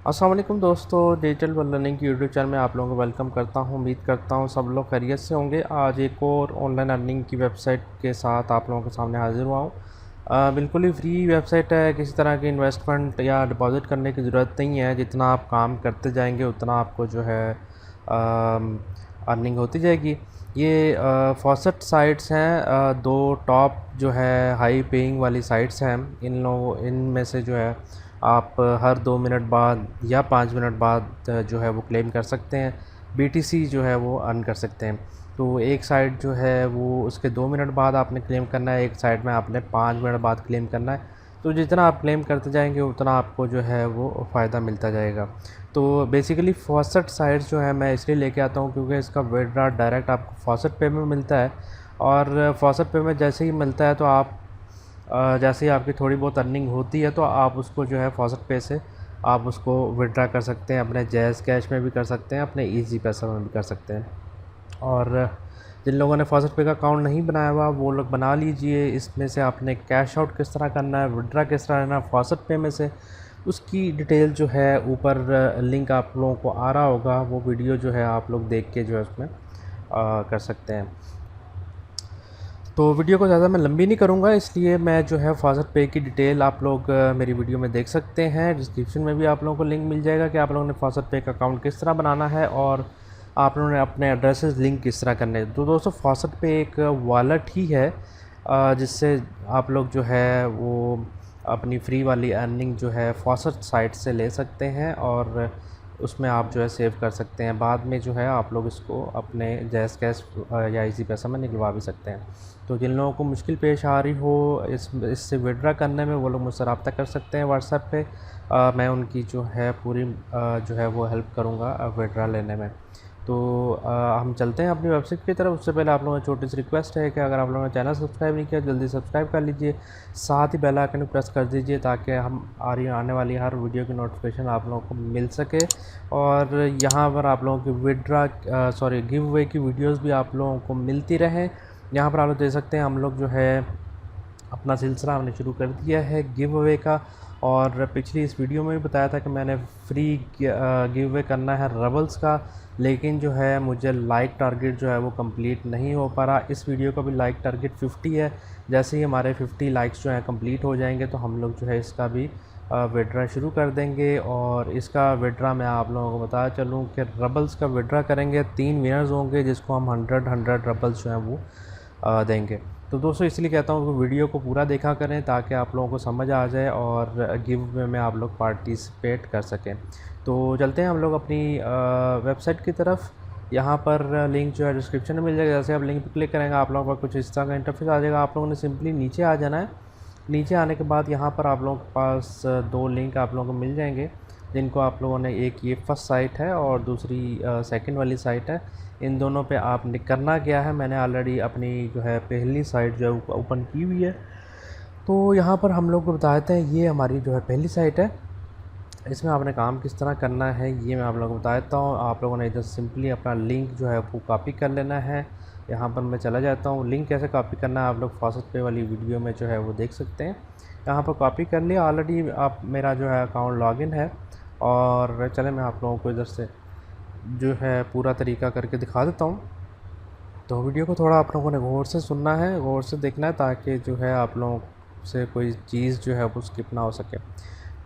अस्सलाम वालेकुम दोस्तों, डिजिटल लर्निंग की यूट्यूब चैनल में आप लोगों को वेलकम करता हूं। उम्मीद करता हूं सब लोग खैरियत से होंगे। आज एक और ऑनलाइन अर्निंग की वेबसाइट के साथ आप लोगों के सामने हाजिर हुआ हूं। बिल्कुल ही फ्री वेबसाइट है, किसी तरह की इन्वेस्टमेंट या डिपॉजिट करने की ज़रूरत नहीं है। जितना आप काम करते जाएंगे उतना आपको जो है अर्निंग होती जाएगी। ये फॉसेट साइट्स हैं, दो टॉप जो है हाई पेइंग वाली साइट्स हैं। इनमें से जो है आप हर 2 मिनट बाद या 5 मिनट बाद जो है वो क्लेम कर सकते हैं। बीटीसी जो है वो अर्न कर सकते हैं। तो एक साइड जो है वो उसके 2 मिनट बाद आपने क्लेम करना है, एक साइड में आपने 5 मिनट बाद क्लेम करना है। तो जितना आप क्लेम करते जाएंगे उतना आपको जो है वो फ़ायदा मिलता जाएगा। तो बेसिकली फॉसेट साइट्स जो है मैं इसलिए लेके आता हूँ क्योंकि इसका विड्रॉ डायरेक्ट आपको फॉसेट पे में मिलता है। और फॉसेट पे में जैसे ही मिलता है तो आप जैसे ही आपकी थोड़ी बहुत अर्निंग होती है तो आप उसको जो है फॉसेट पे से आप उसको विड्रा कर सकते हैं। अपने जैज़ कैश में भी कर सकते हैं, अपने इजी पैसा में भी कर सकते हैं। और जिन लोगों ने फॉसेट पे का अकाउंट नहीं बनाया हुआ वो लोग बना लीजिए। इसमें से आपने कैश आउट किस तरह करना है, विड्रा किस तरह करना है फॉसेट पे में से, उसकी डिटेल जो है ऊपर लिंक आप लोगों को आ रहा होगा। वो वीडियो जो है आप लोग देख के जो है उसमें कर सकते हैं। तो वीडियो को ज़्यादा मैं लंबी नहीं करूँगा, इसलिए मैं जो है फॉसेट पे की डिटेल आप लोग मेरी वीडियो में देख सकते हैं। डिस्क्रिप्शन में भी आप लोगों को लिंक मिल जाएगा कि आप लोगों ने फॉसेट पे का अकाउंट किस तरह बनाना है और आप लोगों ने अपने एड्रेसेस लिंक किस तरह करने हैं। तो दोस्तों फॉसेट पे एक वॉलेट ही है जिससे आप लोग जो है वो अपनी फ्री वाली अर्निंग जो है फॉसेट साइट से ले सकते हैं और उसमें आप जो है सेव कर सकते हैं। बाद में जो है आप लोग इसको अपने जैज़ कैश या इजी पैसा में निकलवा भी सकते हैं। तो जिन लोगों को मुश्किल पेश आ रही हो इससे विड्रा करने में वो लोग मुझसे रब्ता कर सकते हैं व्हाट्सएप पे। मैं उनकी जो है पूरी जो है वो हेल्प करूँगा विड्रा लेने में। तो हम चलते हैं अपनी वेबसाइट की तरफ। उससे पहले आप लोगों को छोटी सी रिक्वेस्ट है कि अगर आप लोगों ने चैनल सब्सक्राइब नहीं किया जल्दी सब्सक्राइब कर लीजिए, साथ ही बेल आइकन प्रेस कर दीजिए ताकि हम आने वाली हर वीडियो की नोटिफिकेशन आप लोगों को मिल सके। और यहाँ पर आप लोगों की गिव अवे की वीडियोस भी आप लोगों को मिलती रहे। यहाँ पर आप लोग देख सकते हैं हम लोग जो है अपना सिलसिला हमने शुरू कर दिया है गिव अवे का। और पिछली इस वीडियो में भी बताया था कि मैंने फ्री गिव अवे करना है रबल्स का, लेकिन जो है मुझे लाइक टारगेट जो है वो कंप्लीट नहीं हो पा रहा। इस वीडियो का भी लाइक टारगेट 50 है। जैसे ही हमारे 50 लाइक्स जो हैं कंप्लीट हो जाएंगे तो हम लोग जो है इसका भी विड्रा शुरू कर देंगे। और इसका विड्रा मैं आप लोगों को बताया चलूँ कि रबल्स का विड्रा करेंगे, 3 विनर्स होंगे जिसको हम 100 रबल्स जो हैं वो देंगे। तो दोस्तों इसलिए कहता हूँ कि वीडियो को पूरा देखा करें ताकि आप लोगों को समझ आ जाए और गिव अवे में आप लोग पार्टिसिपेट कर सकें। तो चलते हैं हम लोग अपनी वेबसाइट की तरफ। यहाँ पर लिंक जो है डिस्क्रिप्शन में मिल जाएगा। जैसे आप लिंक पर क्लिक करेंगे आप लोगों का कुछ इस तरह का इंटरफेस आ जाएगा। आप लोगों ने सिंपली नीचे आ जाना है। नीचे आने के बाद यहाँ पर आप लोगों के पास दो लिंक आप लोगों को मिल जाएंगे जिनको आप लोगों ने, एक ये फर्स्ट साइट है और दूसरी सेकंड वाली साइट है। इन दोनों पे आपने करना क्या है, मैंने ऑलरेडी अपनी जो है पहली साइट जो है ओपन की हुई है। तो यहाँ पर हम लोग को बताते हैं ये हमारी जो है पहली साइट है। इसमें आपने काम किस तरह करना है ये मैं आप लोगों को बता देता हूँ। आप लोगों ने इधर सिंपली अपना लिंक जो है वो कॉपी कर लेना है। यहाँ पर मैं चला जाता हूँ। लिंक कैसे कॉपी करना है आप लोग फॉसेट पे वाली वीडियो में जो है वो देख सकते हैं। यहाँ पर कॉपी कर लिया ऑलरेडी। आप मेरा जो है अकाउंट लॉगिन है और चले मैं आप लोगों को इधर से जो है पूरा तरीका करके दिखा देता हूँ। तो वीडियो को थोड़ा आप लोगों ने गौर से सुनना है, गौर से देखना है ताकि जो है आप लोगों से कोई चीज़ जो है वो स्किप ना हो सके।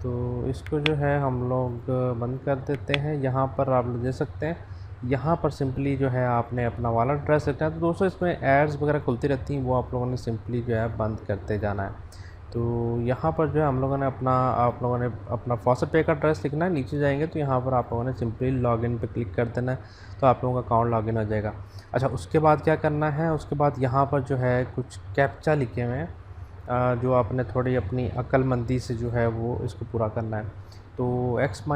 तो इसको जो है हम लोग बंद कर देते हैं। यहाँ पर आप लोग देख सकते हैं, यहाँ पर सिंपली जो है आपने अपना वाला एड्रेस रखना है। तो दोस्तों इसमें एड्स वगैरह खुलती रहती हैं, वो आप लोगों ने सिंपली जो है बंद करते जाना है। तो यहाँ पर जो है हम लोगों ने आप लोगों ने अपना फॉसेट पे का एड्रेस लिखना है। नीचे जाएंगे तो यहाँ पर आप लोगों ने सिंपली लॉगिन पे क्लिक कर देना है, तो आप लोगों का अकाउंट लॉगिन हो जाएगा। अच्छा, उसके बाद क्या करना है, उसके बाद यहाँ पर जो है कुछ कैप्चा लिखे हुए हैं जो आपने थोड़ी अपनी अक्लमंदी से जो है वो इसको पूरा करना है। तो एक्स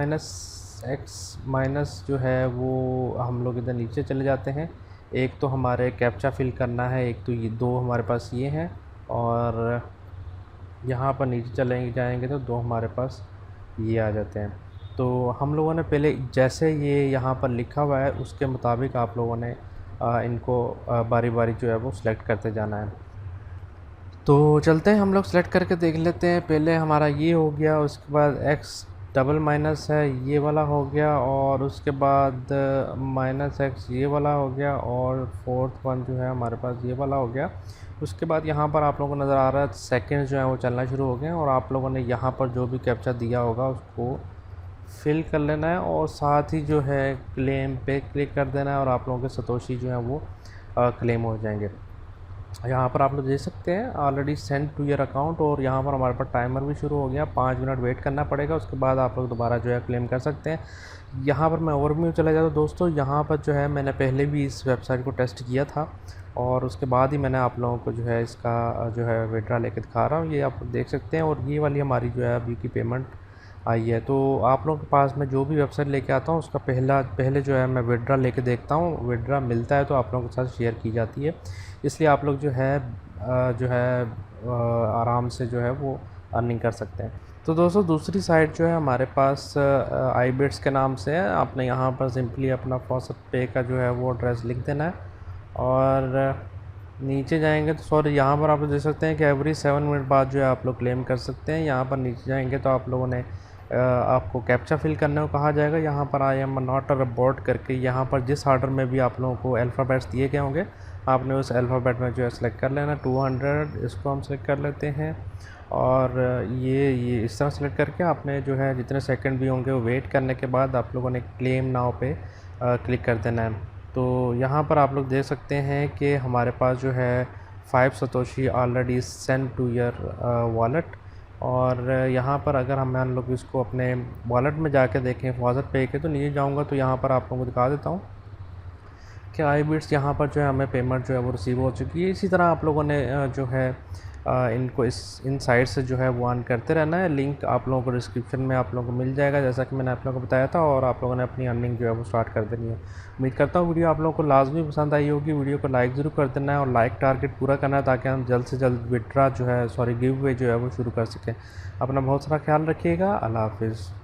माइनस जो है वो हम लोग इधर नीचे चले जाते हैं। एक तो हमारे कैप्चा फिल करना है, एक तो ये दो हमारे पास ये हैं और यहाँ पर नीचे चलेंगे जाएंगे तो दो हमारे पास ये आ जाते हैं। तो हम लोगों ने पहले जैसे ये यहाँ पर लिखा हुआ है उसके मुताबिक आप लोगों ने इनको बारी बारी जो है वो सिलेक्ट करते जाना है। तो चलते हैं हम लोग सेलेक्ट करके देख लेते हैं। पहले हमारा ये हो गया, उसके बाद एक्स डबल माइनस है ये वाला हो गया, और उसके बाद -x ये वाला हो गया, और फोर्थ वन जो है हमारे पास ये वाला हो गया। उसके बाद यहाँ पर आप लोगों को नज़र आ रहा है सेकंड जो है वो चलना शुरू हो गए हैं, और आप लोगों ने यहाँ पर जो भी कैप्चा दिया होगा उसको फिल कर लेना है, और साथ ही जो है क्लेम पे क्लिक कर देना है, और आप लोगों के सतोशी जो है वो क्लेम हो जाएंगे। यहाँ पर आप लोग देख सकते हैं already send to your account, और यहाँ पर हमारे पास टाइमर भी शुरू हो गया। 5 मिनट वेट करना पड़ेगा, उसके बाद आप लोग दोबारा जो है क्लेम कर सकते हैं। यहाँ पर मैं ओवरव्यू चला जाता हूँ दोस्तों। यहाँ पर जो है मैंने पहले भी इस वेबसाइट को टेस्ट किया था, और उसके बाद ही मैंने आप लोगों को जो है इसका जो है विड्रा लेके दिखा रहा हूँ। ये आप देख सकते हैं, और ये वाली हमारी जो है अभी की पेमेंट आई है। तो आप लोगों के पास मैं जो भी वेबसाइट लेके आता हूँ उसका पहले जो है मैं विड्रा लेके देखता हूँ। विड्रा मिलता है तो आप लोगों के साथ शेयर की जाती है, इसलिए आप लोग जो है आराम से जो है वो अर्निंग कर सकते हैं। तो दोस्तों दूसरी साइट जो है हमारे पास iBits के नाम से है। आपने यहाँ पर सिंपली अपना फॉसेट पे का जो है वो एड्रेस लिख देना है, और नीचे जाएंगे तो सॉरी यहाँ पर आप लोग देख सकते हैं कि एवरी 7 मिनट बाद जो है आप लोग क्लेम कर सकते हैं। यहाँ पर नीचे जाएंगे तो आप लोगों ने आपको कैप्चा फिल करने को कहा जाएगा। यहाँ पर I am not a robot करके यहाँ पर जिस ऑर्डर में भी आप लोगों को अल्फ़ाबेट्स दिए गए होंगे आपने उस अल्फ़ाबेट में जो है सेलेक्ट कर लेना। 200 इसको हम सेलेक्ट कर लेते हैं, और ये इस तरह सेलेक्ट करके आपने जो है जितने सेकंड भी होंगे वो वेट करने के बाद आप लोगों ने क्लेम नाउ पे क्लिक कर देना है। तो यहाँ पर आप लोग देख सकते हैं कि हमारे पास जो है 5 satoshi already send to your wallet. और यहाँ पर अगर हम लोग इसको अपने वॉलेट में जाके देखें फॉसेट पे के, तो नीचे जाऊँगा तो यहाँ पर आप लोगों को दिखा देता हूँ कि iBits यहाँ पर जो है हमें पेमेंट जो है वो रिसीव हो चुकी है। इसी तरह आप लोगों ने जो है इनको इन साइट से जो है वो अर्न करते रहना है। लिंक आप लोगों को डिस्क्रिप्शन में आप लोगों को मिल जाएगा, जैसा कि मैंने आप लोगों को बताया था, और आप लोगों ने अपनी अर्निंग जो है वो स्टार्ट कर देनी है। उम्मीद करता हूँ वीडियो आप लोगों को लाजमी पसंद आई होगी। वीडियो को लाइक ज़रूर कर देना है, और लाइक टारगेट पूरा करना है ताकि हम जल्द से जल्द विड्रा जो है गिव अवे जो है वो शुरू कर सकें। अपना बहुत सारा ख्याल रखिएगा। अल्लाह हाफिज़।